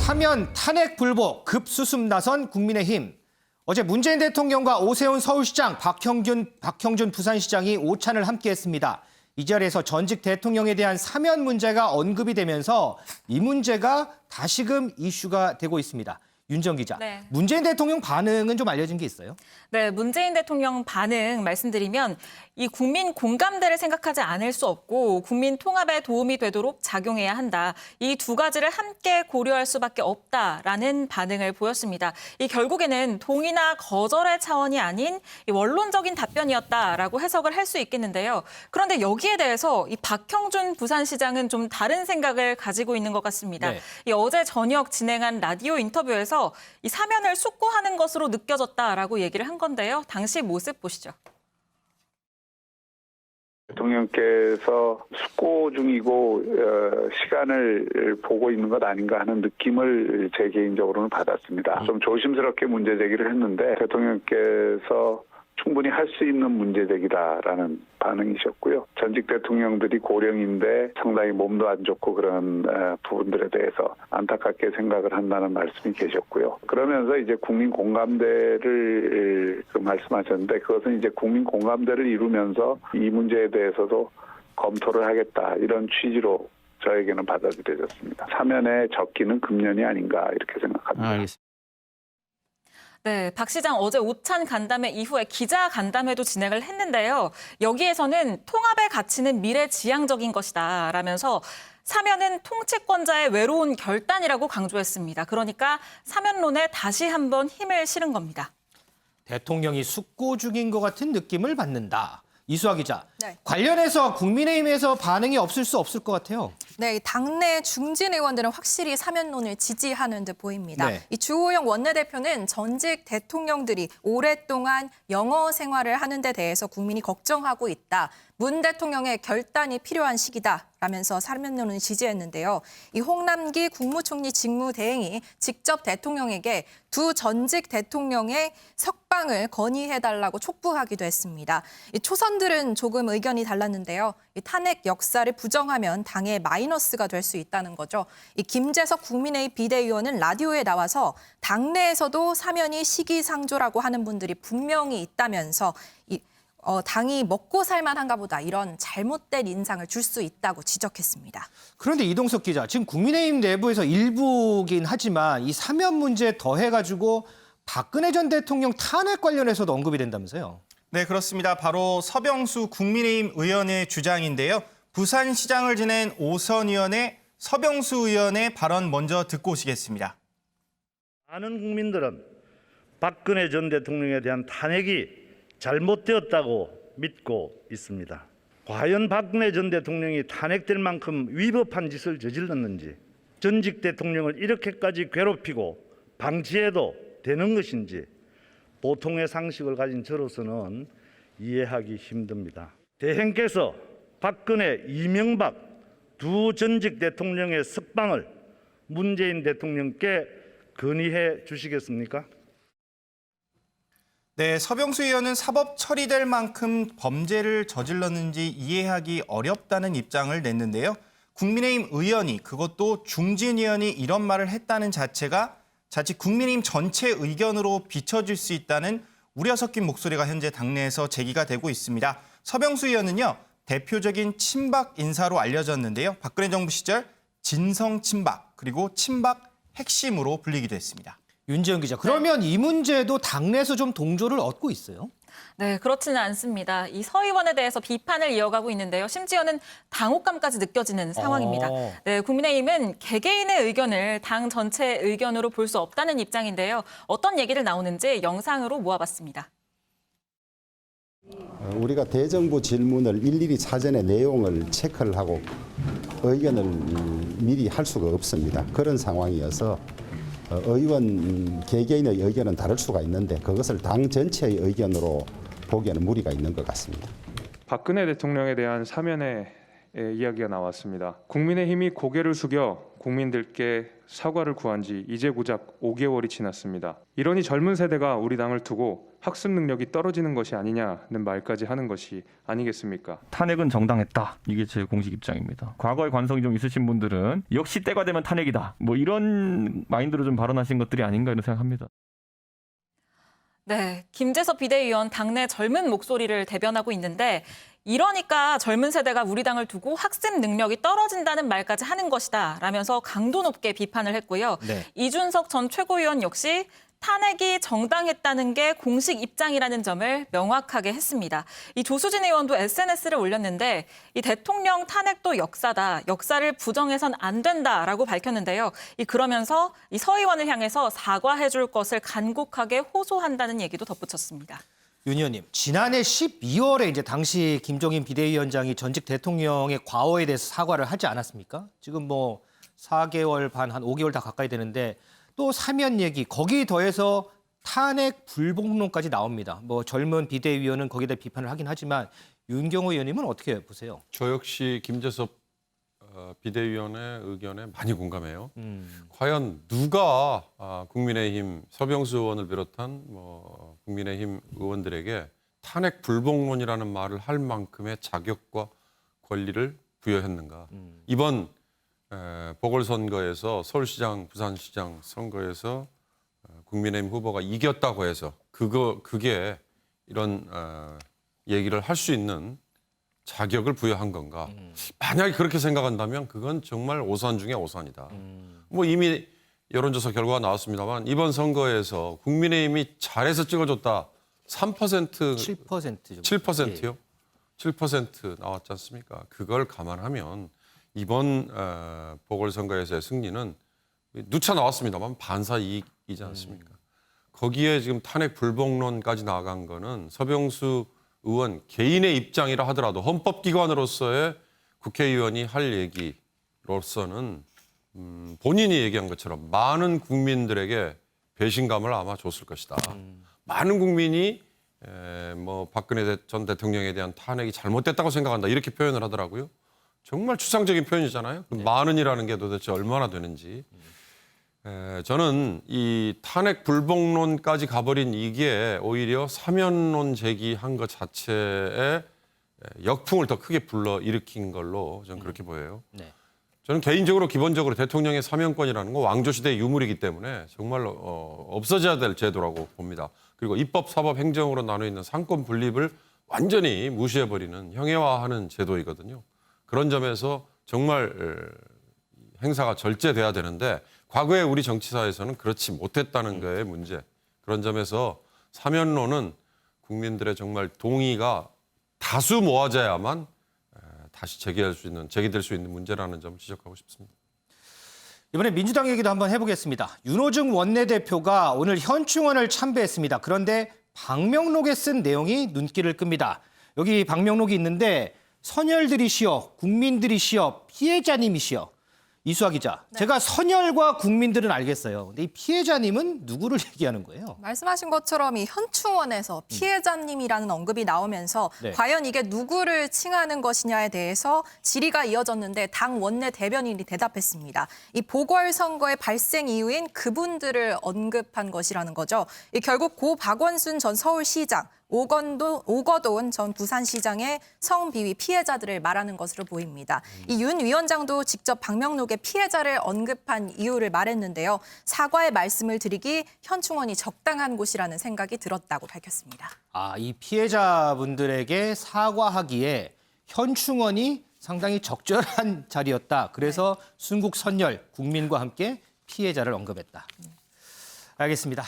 사면 탄핵 불복 급수습 나선 국민의힘. 어제 문재인 대통령과 오세훈 서울시장, 박형준 부산시장이 오찬을 함께했습니다. 이 자리에서 전직 대통령에 대한 사면 문제가 언급이 되면서 이 문제가 다시금 이슈가 되고 있습니다. 윤정 기자, 네. 문재인 대통령 반응은 좀 알려진 게 있어요? 네, 문재인 대통령 반응 말씀드리면 이 국민 공감대를 생각하지 않을 수 없고 국민 통합에 도움이 되도록 작용해야 한다. 이 두 가지를 함께 고려할 수밖에 없다라는 반응을 보였습니다. 이 결국에는 동의나 거절의 차원이 아닌 이 원론적인 답변이었다라고 해석을 할 수 있겠는데요. 그런데 여기에 대해서 이 박형준 부산시장은 좀 다른 생각을 가지고 있는 것 같습니다. 네. 이 어제 저녁 진행한 라디오 인터뷰에서 이 사면을 숙고하는 것으로 느껴졌다라고 얘기를 한 건데요. 당시 모습 보시죠. 대통령께서 숙고 중이고 시간을 보고 있는 것 아닌가 하는 느낌을 제 개인적으로는 받았습니다. 좀 조심스럽게 문제 제기를 했는데 대통령께서 충분히 할 수 있는 문제 제기다라는 반응이셨고요. 전직 대통령들이 고령인데 상당히 몸도 안 좋고 그런 부분들에 대해서 안타깝게 생각을 한다는 말씀이 계셨고요. 그러면서 이제 국민 공감대를 말씀하셨는데 그것은 이제 국민 공감대를 이루면서 이 문제에 대해서도 검토를 하겠다 이런 취지로 저에게는 받아들여졌습니다. 사면의 적기는 금년이 아닌가 이렇게 생각합니다. 알겠습니다. 네, 박 시장 어제 오찬 간담회 이후에 기자 간담회도 진행을 했는데요. 여기에서는 통합의 가치는 미래지향적인 것이다 라면서 사면은 통치권자의 외로운 결단이라고 강조했습니다. 그러니까 사면론에 다시 한번 힘을 실은 겁니다. 대통령이 숙고 중인 것 같은 느낌을 받는다. 이수아 기자, 네. 관련해서 국민의힘에서 반응이 없을 수 없을 것 같아요. 네, 당내 중진 의원들은 확실히 사면론을 지지하는 듯 보입니다. 네. 이 주호영 원내대표는 전직 대통령들이 오랫동안 영어 생활을 하는 데 대해서 국민이 걱정하고 있다. 문 대통령의 결단이 필요한 시기다라면서 사면론을 지지했는데요. 이 홍남기 국무총리 직무대행이 직접 대통령에게 두 전직 대통령의 석방을 건의해달라고 촉구하기도 했습니다. 이 초선들은 조금 의견이 달랐는데요. 이 탄핵 역사를 부정하면 당의 마이너스가 될 수 있다는 거죠. 이 김재석 국민의힘 비대위원은 라디오에 나와서 당내에서도 사면이 시기상조라고 하는 분들이 분명히 있다면서 당이 먹고 살만한가 보다 이런 잘못된 인상을 줄 수 있다고 지적했습니다. 그런데 이동석 기자, 지금 국민의힘 내부에서 일부긴 하지만 이 사면 문제에 더해가지고 박근혜 전 대통령 탄핵 관련해서도 언급이 된다면서요? 네, 그렇습니다. 바로 서병수 국민의힘 의원의 주장인데요. 부산시장을 지낸 오선 의원의 서병수 의원의 발언 먼저 듣고 오시겠습니다. 많은 국민들은 박근혜 전 대통령에 대한 탄핵이 잘못되었다고 믿고 있습니다. 과연 박근혜 전 대통령이 탄핵될 만큼 위법한 짓을 저질렀는지, 전직 대통령을 이렇게까지 괴롭히고 방치해도 되는 것인지 보통의 상식을 가진 저로서는 이해하기 힘듭니다. 대행께서 박근혜, 이명박 두 전직 대통령의 석방을 문재인 대통령께 건의해 주시겠습니까? 네, 서병수 의원은 사법 처리될 만큼 범죄를 저질렀는지 이해하기 어렵다는 입장을 냈는데요. 국민의힘 의원이, 그것도 중진 의원이 이런 말을 했다는 자체가 자칫 국민의힘 전체 의견으로 비춰질 수 있다는 우려 섞인 목소리가 현재 당내에서 제기가 되고 있습니다. 서병수 의원은요, 대표적인 친박 인사로 알려졌는데요. 박근혜 정부 시절 진성 친박, 그리고 친박 핵심으로 불리기도 했습니다. 윤지영 기자, 그러면 이 문제도 당내에서 좀 동조를 얻고 있어요? 네, 그렇지는 않습니다. 이 서 의원에 대해서 비판을 이어가고 있는데요. 심지어는 당혹감까지 느껴지는 상황입니다. 네, 국민의힘은 개개인의 의견을 당 전체의 의견으로 볼 수 없다는 입장인데요. 어떤 얘기를 나오는지 영상으로 모아봤습니다. 우리가 대정부 질문을 일일이 사전에 내용을 체크를 하고 의견을 미리 할 수가 없습니다. 그런 상황이어서 의원 개개인의 의견은 다를 수가 있는데 그것을 당 전체의 의견으로 보기에는 무리가 있는 것 같습니다. 박근혜 대통령에 대한 사면의 이야기가 나왔습니다. 국민의힘이 고개를 숙여 국민들께 사과를 구한 지 이제 고작 5개월이 지났습니다. 이러니 젊은 세대가 우리 당을 두고 학습 능력이 떨어지는 것이 아니냐는 말까지 하는 것이 아니겠습니까? 탄핵은 정당했다. 이게 제 공식 입장입니다. 과거의 관성이 좀 있으신 분들은 역시 때가 되면 탄핵이다. 뭐 이런 마인드로 좀 발언하신 것들이 아닌가 이런 생각합니다. 네, 김재섭 비대위원 당내 젊은 목소리를 대변하고 있는데 이러니까 젊은 세대가 우리 당을 두고 학습 능력이 떨어진다는 말까지 하는 것이다 라면서 강도 높게 비판을 했고요. 네. 이준석 전 최고위원 역시 탄핵이 정당했다는 게 공식 입장이라는 점을 명확하게 했습니다. 이 조수진 의원도 SNS를 올렸는데 이 대통령 탄핵도 역사다. 역사를 부정해선 안 된다라고 밝혔는데요. 그러면서 이 서 의원을 향해서 사과해 줄 것을 간곡하게 호소한다는 얘기도 덧붙였습니다. 윤 의원님, 지난해 12월에 이제 당시 김종인 비대위원장이 전직 대통령의 과오에 대해서 사과를 하지 않았습니까? 지금 뭐 4개월 반, 한 5개월 다 가까이 되는데 또 사면 얘기, 거기 더해서 탄핵 불복론까지 나옵니다. 뭐 젊은 비대위원은 거기에 대해 비판을 하긴 하지만 윤경호 의원님은 어떻게 보세요? 저 역시 김재섭 비대위원의 의견에 많이 공감해요. 과연 누가 국민의힘 서병수 의원을 비롯한 뭐 국민의힘 의원들에게 탄핵 불복론이라는 말을 할 만큼의 자격과 권리를 부여했는가? 이번 보궐선거에서 서울시장, 부산시장 선거에서 국민의힘 후보가 이겼다고 해서 그게 이런 얘기를 할 수 있는 자격을 부여한 건가? 만약에 그렇게 생각한다면 그건 정말 오산 중에 오산이다. 뭐 이미 여론조사 결과가 나왔습니다만 이번 선거에서 국민의힘이 잘해서 찍어줬다. 3% 7% 정도. 7%요? 7% 나왔지 않습니까? 그걸 감안하면 이번 보궐선거에서의 승리는 누차 나왔습니다만 반사 이익이지 않습니까? 거기에 지금 탄핵 불복론까지 나간 거는 서병수 의원 개인의 입장이라 하더라도 헌법기관으로서의 국회의원이 할 얘기로서는 본인이 얘기한 것처럼 많은 국민들에게 배신감을 아마 줬을 것이다. 많은 국민이 뭐 박근혜 전 대통령에 대한 탄핵이 잘못됐다고 생각한다 이렇게 표현을 하더라고요. 정말 추상적인 표현이잖아요. 그 많은이라는 게 도대체 얼마나 되는지. 저는 이 탄핵 불복론까지 가버린 이게 오히려 사면론 제기한 것 자체에 역풍을 더 크게 불러일으킨 걸로 저는 그렇게 보여요. 네. 저는 개인적으로 기본적으로 대통령의 사면권이라는 거 왕조시대의 유물이기 때문에 정말 없어져야 될 제도라고 봅니다. 그리고 입법, 사법, 행정으로 나눠 있는 상권 분립을 완전히 무시해버리는 형해화하는 제도이거든요. 그런 점에서 정말 행사가 절제돼야 되는데 과거에 우리 정치사에서는 그렇지 못했다는 거의 문제. 그런 점에서 사면론은 국민들의 정말 동의가 다수 모아져야만 다시 제기될 수 있는 문제라는 점 지적하고 싶습니다. 이번에 민주당 얘기도 한번 해보겠습니다. 윤호중 원내대표가 오늘 현충원을 참배했습니다. 그런데 방명록에 쓴 내용이 눈길을 끕니다. 여기 방명록이 있는데 선열들이시여, 국민들이시여, 피해자님이시여. 이수아 기자, 네. 제가 선열과 국민들은 알겠어요. 근데 이 피해자님은 누구를 얘기하는 거예요? 말씀하신 것처럼 이 현충원에서 피해자님이라는 언급이 나오면서 네. 과연 이게 누구를 칭하는 것이냐에 대해서 질의가 이어졌는데 당 원내 대변인이 대답했습니다. 이 보궐선거의 발생 이유인 그분들을 언급한 것이라는 거죠. 결국 고 박원순 전 서울시장, 오거돈 전 부산시장의 성비위 피해자들을 말하는 것으로 보입니다. 이 윤 위원장도 직접 방명록에 피해자를 언급한 이유를 말했는데요. 사과의 말씀을 드리기 현충원이 적당한 곳이라는 생각이 들었다고 밝혔습니다. 이 피해자분들에게 사과하기에 현충원이 상당히 적절한 자리였다. 그래서 순국 선열, 국민과 함께 피해자를 언급했다. 알겠습니다.